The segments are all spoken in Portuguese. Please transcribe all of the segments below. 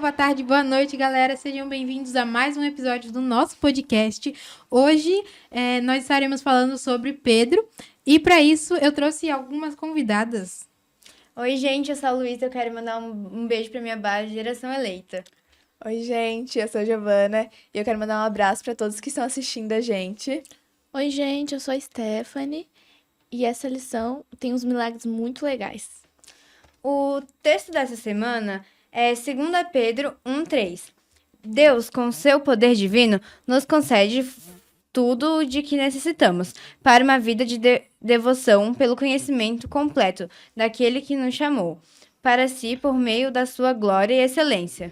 boa tarde, boa noite, galera. Sejam bem-vindos a mais um episódio do nosso podcast. Hoje nós estaremos falando sobre Pedro e para isso eu trouxe algumas convidadas. Oi, gente, eu sou a Luísa, eu quero mandar um beijo pra minha base Geração Eleita. Oi, gente, eu sou a Giovana e eu quero mandar um abraço para todos que estão assistindo a gente. Oi, gente, eu sou a Stephanie e essa lição tem uns milagres muito legais. O texto dessa semana é 2 Pedro 1:3. Deus, com seu poder divino, nos concede tudo de que necessitamos para uma vida de devoção pelo conhecimento completo daquele que nos chamou para si por meio da sua glória e excelência.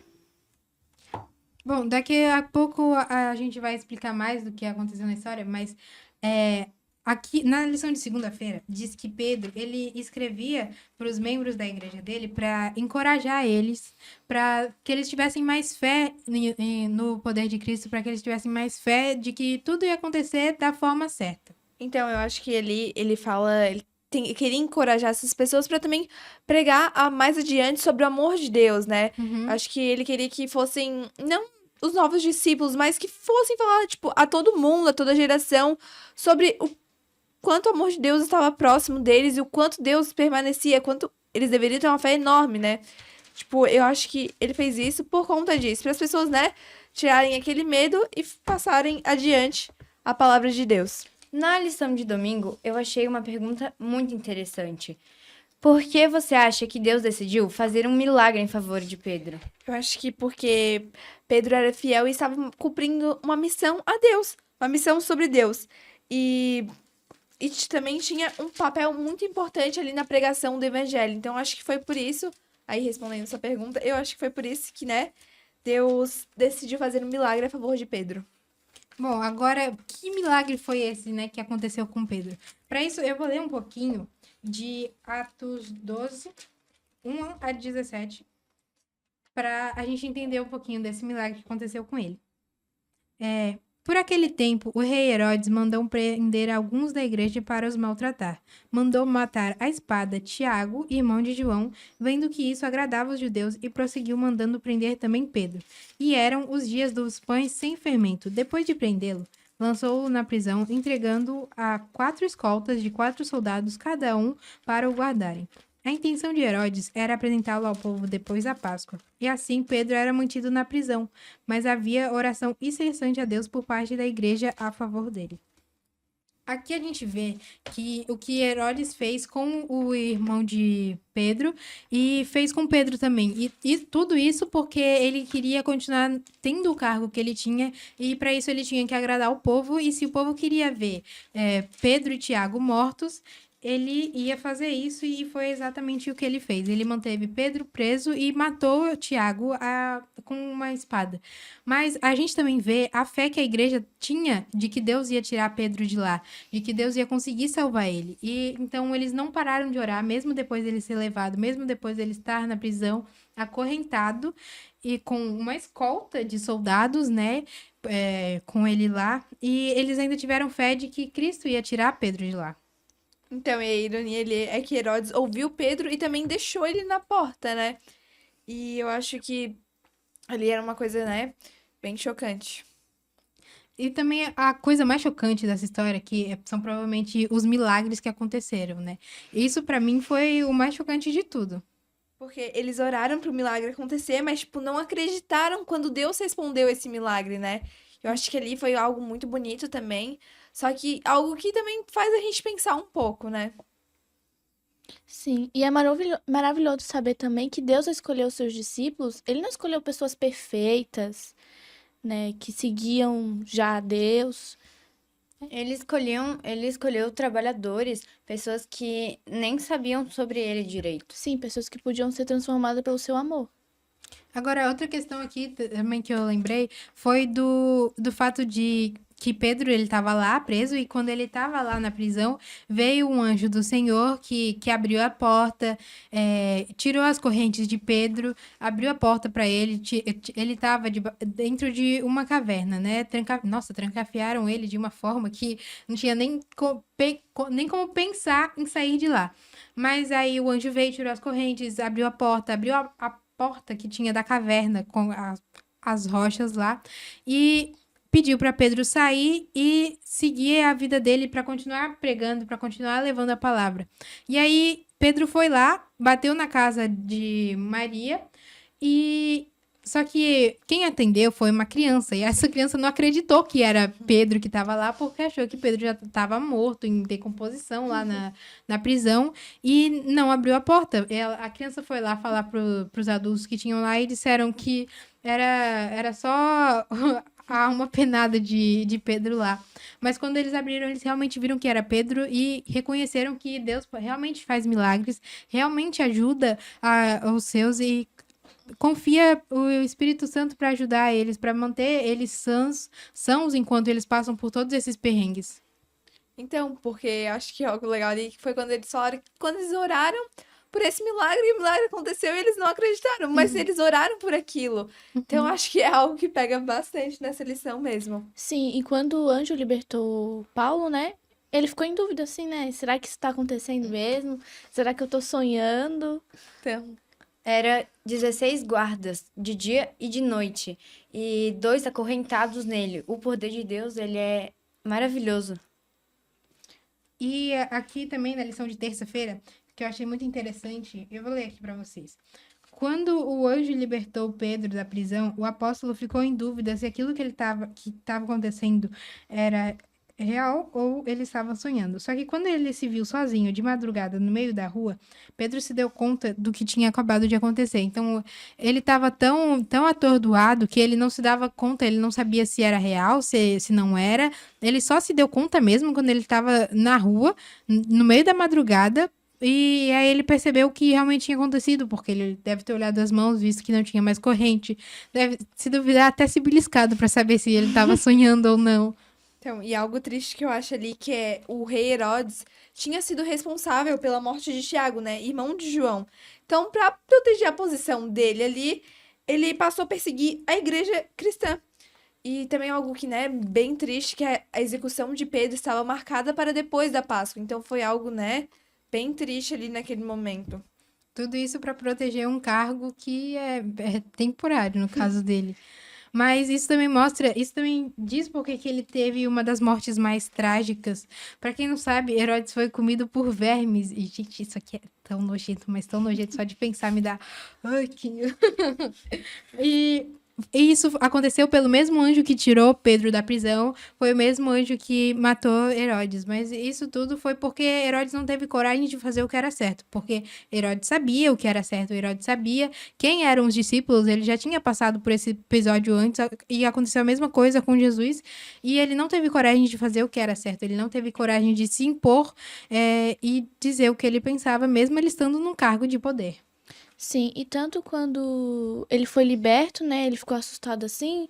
Bom, daqui a pouco a gente vai explicar mais do que aconteceu na história, mas aqui na lição de segunda-feira diz que Pedro ele escrevia para os membros da igreja dele para encorajar eles, para que eles tivessem mais fé no poder de Cristo, para que eles tivessem mais fé de que tudo ia acontecer da forma certa. Então, eu acho que ele fala, queria encorajar essas pessoas para também pregar mais adiante sobre o amor de Deus, né? Acho que ele queria que fossem, não os novos discípulos, mas que fossem falar, tipo, a todo mundo, a toda geração, sobre o quanto o amor de Deus estava próximo deles e o quanto Deus permanecia, quanto eles deveriam ter uma fé enorme, né? Tipo, eu acho que ele fez isso por conta disso, para as pessoas, né, tirarem aquele medo e passarem adiante a palavra de Deus. Na lição de domingo, eu achei uma pergunta muito interessante. Por que você acha que Deus decidiu fazer um milagre em favor de Pedro? Eu acho que porque Pedro era fiel e estava cumprindo uma missão a Deus, uma missão sobre Deus. E também tinha um papel muito importante ali na pregação do evangelho. Então, acho que foi por isso, aí respondendo sua pergunta, eu acho que foi por isso que, né, Deus decidiu fazer um milagre a favor de Pedro. Bom, agora, que milagre foi esse, né, que aconteceu com Pedro? Para isso, eu vou ler um pouquinho de Atos 12, 1 a 17, para a gente entender um pouquinho desse milagre que aconteceu com ele. Por aquele tempo, o rei Herodes mandou prender alguns da igreja para os maltratar. Mandou matar à espada Tiago, irmão de João, vendo que isso agradava os judeus, e prosseguiu mandando prender também Pedro. E eram os dias dos pães sem fermento. Depois de prendê-lo, lançou-o na prisão, entregando-o a 4 escoltas de 4 soldados cada um para o guardarem. A intenção de Herodes era apresentá-lo ao povo depois da Páscoa, e assim Pedro era mantido na prisão, mas havia oração incessante a Deus por parte da igreja a favor dele. Aqui a gente vê que o que Herodes fez com o irmão de Pedro e fez com Pedro também. E tudo isso porque ele queria continuar tendo o cargo que ele tinha, e para isso ele tinha que agradar o povo, e se o povo queria ver Pedro e Tiago mortos, ele ia fazer isso, e foi exatamente o que ele fez. Ele manteve Pedro preso e matou Tiago com uma espada. Mas a gente também vê a fé que a igreja tinha de que Deus ia tirar Pedro de lá, de que Deus ia conseguir salvar ele. E então eles não pararam de orar, mesmo depois dele ser levado, mesmo depois dele estar na prisão, acorrentado e com uma escolta de soldados, né, com ele lá. E eles ainda tiveram fé de que Cristo ia tirar Pedro de lá. Então, e a ironia ali é que Herodes ouviu Pedro e também deixou ele na porta, né? E eu acho que ali era uma coisa, né, bem chocante. E também a coisa mais chocante dessa história que são provavelmente os milagres que aconteceram, né? Isso pra mim foi o mais chocante de tudo. Porque eles oraram pro milagre acontecer, mas, tipo, não acreditaram quando Deus respondeu esse milagre, né? Eu acho que ali foi algo muito bonito também. Só que algo que também faz a gente pensar um pouco, né? Sim, e é maravilhoso saber também que Deus escolheu seus discípulos, ele não escolheu pessoas perfeitas, né, que seguiam já a Deus. Ele escolheu trabalhadores, pessoas que nem sabiam sobre ele direito. Sim, pessoas que podiam ser transformadas pelo seu amor. Agora, outra questão aqui também que eu lembrei foi do fato de que Pedro, ele estava lá preso, e quando ele estava lá na prisão, veio um anjo do Senhor que abriu a porta, tirou as correntes de Pedro, abriu a porta para ele, ele estava dentro de uma caverna, né? Trancafiaram ele de uma forma que não tinha nem como pensar em sair de lá. Mas aí o anjo veio, tirou as correntes, abriu a porta, abriu a porta que tinha da caverna com as rochas lá e pediu para Pedro sair e seguir a vida dele para continuar pregando, para continuar levando a palavra. E aí Pedro foi lá, bateu na casa de Maria e só que quem atendeu foi uma criança, e essa criança não acreditou que era Pedro que estava lá, porque achou que Pedro já estava morto, em decomposição lá na prisão, e não abriu a porta. A criança foi lá falar para os adultos que tinham lá e disseram que era só a alma penada de Pedro lá. Mas quando eles abriram, eles realmente viram que era Pedro e reconheceram que Deus realmente faz milagres, realmente ajuda os seus e confia o Espírito Santo para ajudar eles, para manter eles sãos enquanto eles passam por todos esses perrengues. Então, porque acho que algo legal ali que foi quando eles falaram que quando eles oraram por esse milagre, e o milagre aconteceu e eles não acreditaram, mas eles oraram por aquilo. Então, acho que é algo que pega bastante nessa lição mesmo. Sim, e quando o anjo libertou Paulo, né? Ele ficou em dúvida, assim, né? Será que isso tá acontecendo mesmo? Será que eu tô sonhando? Então, Era 16 guardas, de dia e de noite, e 2 acorrentados nele. O poder de Deus, ele é maravilhoso. E aqui também na lição de terça-feira, que eu achei muito interessante, eu vou ler aqui para vocês. Quando o anjo libertou Pedro da prisão, o apóstolo ficou em dúvida se aquilo que estava acontecendo era real ou ele estava sonhando. Só que quando ele se viu sozinho de madrugada no meio da rua, Pedro se deu conta do que tinha acabado de acontecer. Então, ele estava tão atordoado que ele não se dava conta, ele não sabia se era real, se não era. Ele só se deu conta mesmo quando ele estava na rua, no meio da madrugada. E aí ele percebeu o que realmente tinha acontecido, porque ele deve ter olhado as mãos, visto que não tinha mais corrente. Deve, se duvidar, até se beliscado para saber se ele estava sonhando ou não. então, e algo triste que eu acho ali que é o rei Herodes tinha sido responsável pela morte de Tiago, né? Irmão de João. Então, para proteger a posição dele ali, ele passou a perseguir a igreja cristã. E também algo que, né, bem triste, que a execução de Pedro estava marcada para depois da Páscoa. Então, foi algo, né, bem triste ali naquele momento. Tudo isso para proteger um cargo que é temporário, no caso dele. Mas isso também diz porque que ele teve uma das mortes mais trágicas. Para quem não sabe, Herodes foi comido por vermes. E, gente, isso aqui é tão nojento, mas tão nojento, só de pensar me dá... Ai, que... E isso aconteceu pelo mesmo anjo que tirou Pedro da prisão, foi o mesmo anjo que matou Herodes. Mas isso tudo foi porque Herodes não teve coragem de fazer o que era certo. Porque Herodes sabia o que era certo, Herodes sabia quem eram os discípulos, ele já tinha passado por esse episódio antes e aconteceu a mesma coisa com Jesus. E ele não teve coragem de fazer o que era certo, ele não teve coragem de se impor e dizer o que ele pensava, mesmo ele estando num cargo de poder. Sim, e tanto quando ele foi liberto, né? Ele ficou assustado assim,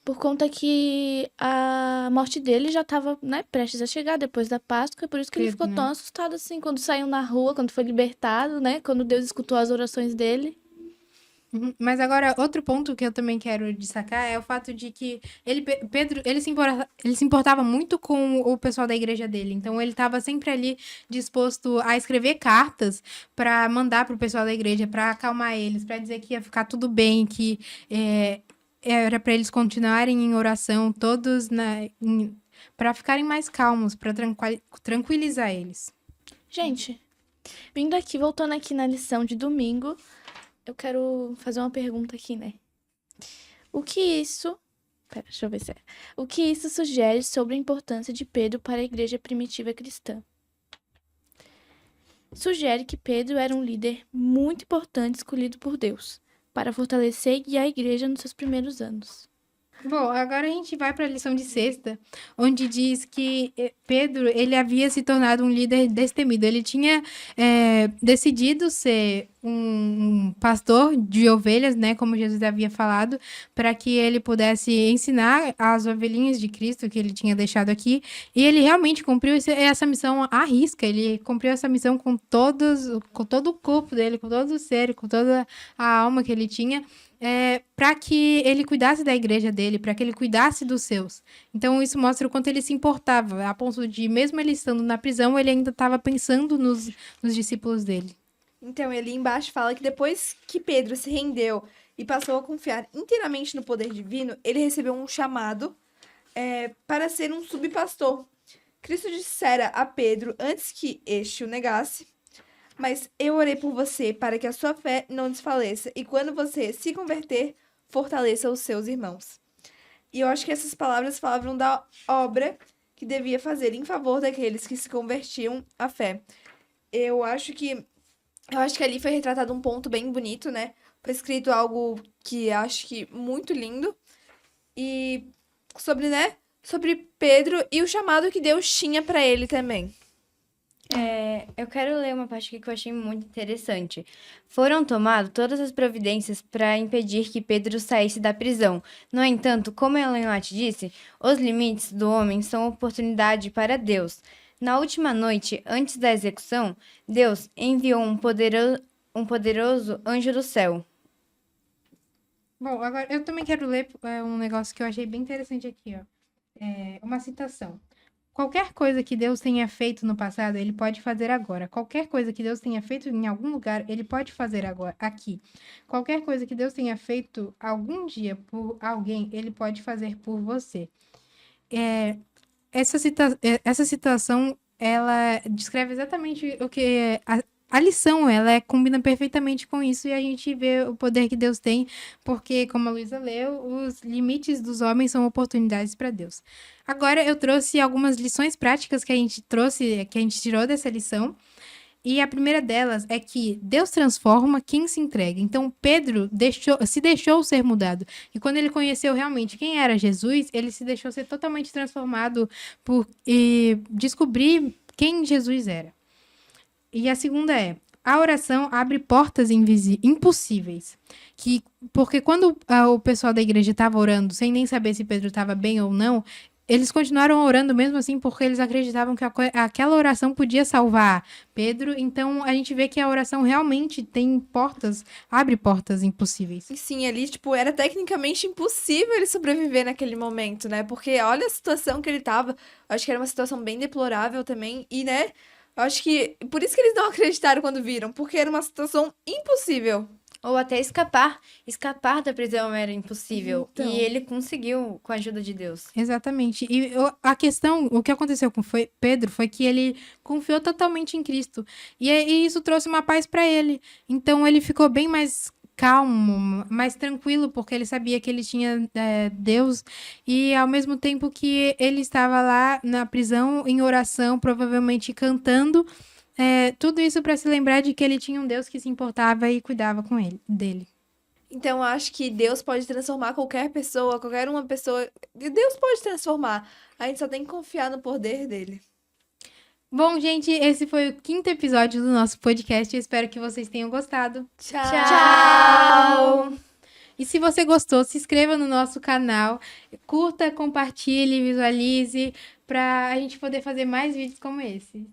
por conta que a morte dele já estava, né, prestes a chegar depois da Páscoa, e por isso que ele Credo, ficou né? tão assustado assim, quando saiu na rua, quando foi libertado, né? Quando Deus escutou as orações dele. Mas agora, outro ponto que eu também quero destacar é o fato de que Pedro, ele se importava muito com o pessoal da igreja dele. Então, ele estava sempre ali disposto a escrever cartas para mandar para o pessoal da igreja, para acalmar eles, para dizer que ia ficar tudo bem, que era para eles continuarem em oração, todos para ficarem mais calmos, para tranquilizar eles. Gente, vindo aqui, voltando aqui na lição de domingo, eu quero fazer uma pergunta aqui, né? O que isso... Pera, deixa eu ver se é. O que isso sugere sobre a importância de Pedro para a igreja primitiva cristã? Sugere que Pedro era um líder muito importante escolhido por Deus para fortalecer e guiar a igreja nos seus primeiros anos. Bom, agora a gente vai para a lição de sexta, onde diz que Pedro, ele havia se tornado um líder destemido. Ele tinha decidido ser um pastor de ovelhas, né, como Jesus havia falado, para que ele pudesse ensinar as ovelhinhas de Cristo que ele tinha deixado aqui. E ele realmente cumpriu essa missão à risca. Ele cumpriu essa missão com todo o corpo dele, com todo o ser, com toda a alma que ele tinha. Para que ele cuidasse da igreja dele, para que ele cuidasse dos seus. Então, isso mostra o quanto ele se importava, a ponto de, mesmo ele estando na prisão, ele ainda estava pensando nos discípulos dele. Então, ali embaixo fala que depois que Pedro se rendeu e passou a confiar inteiramente no poder divino, ele recebeu um chamado para ser um subpastor. Cristo dissera a Pedro antes que este o negasse: mas eu orei por você para que a sua fé não desfaleça, e quando você se converter, fortaleça os seus irmãos. E eu acho que essas palavras falavam da obra que devia fazer em favor daqueles que se convertiam à fé. Eu acho que ali foi retratado um ponto bem bonito, né? Foi escrito algo que acho que muito lindo. E sobre Pedro e o chamado que Deus tinha para ele também. Eu quero ler uma parte aqui que eu achei muito interessante. Foram tomadas todas as providências para impedir que Pedro saísse da prisão. No entanto, como Ellen White disse, os limites do homem são oportunidade para Deus. Na última noite, antes da execução, Deus enviou um poderoso anjo do céu. Bom, agora eu também quero ler um negócio que eu achei bem interessante aqui, ó. Uma citação. Qualquer coisa que Deus tenha feito no passado, ele pode fazer agora. Qualquer coisa que Deus tenha feito em algum lugar, ele pode fazer agora, aqui. Qualquer coisa que Deus tenha feito algum dia por alguém, ele pode fazer por você. Essa citação, ela descreve exatamente o que é a lição, ela combina perfeitamente com isso, e a gente vê o poder que Deus tem, porque, como a Luísa leu, os limites dos homens são oportunidades para Deus. Agora eu trouxe algumas lições práticas que a gente tirou dessa lição, e a primeira delas é que Deus transforma quem se entrega. Então, Pedro se deixou ser mudado. E quando ele conheceu realmente quem era Jesus, ele se deixou ser totalmente transformado e descobrir quem Jesus era. E a segunda a oração abre portas impossíveis. Porque quando o pessoal da igreja estava orando, sem nem saber se Pedro estava bem ou não, eles continuaram orando mesmo assim, porque eles acreditavam que aquela oração podia salvar Pedro. Então, a gente vê que a oração realmente abre portas impossíveis. E sim, ali, era tecnicamente impossível ele sobreviver naquele momento, né? Porque olha a situação que ele tava. Acho que era uma situação bem deplorável também. E, né? Acho que por isso que eles não acreditaram quando viram, porque era uma situação impossível. Ou até escapar da prisão era impossível. Então. E ele conseguiu com a ajuda de Deus. Exatamente. E o que aconteceu com Pedro foi que ele confiou totalmente em Cristo. E isso trouxe uma paz para ele. Então ele ficou bem mais calmo, mais tranquilo, porque ele sabia que ele tinha Deus. E ao mesmo tempo que ele estava lá na prisão, em oração, provavelmente cantando, tudo isso para se lembrar de que ele tinha um Deus que se importava e cuidava dele. Então, eu acho que Deus pode transformar qualquer pessoa, qualquer uma pessoa. Deus pode transformar. A gente só tem que confiar no poder dele. Bom, gente, esse foi o 5º episódio do nosso podcast. Eu espero que vocês tenham gostado. Tchau! E se você gostou, se inscreva no nosso canal, curta, compartilhe, visualize, para a gente poder fazer mais vídeos como esse.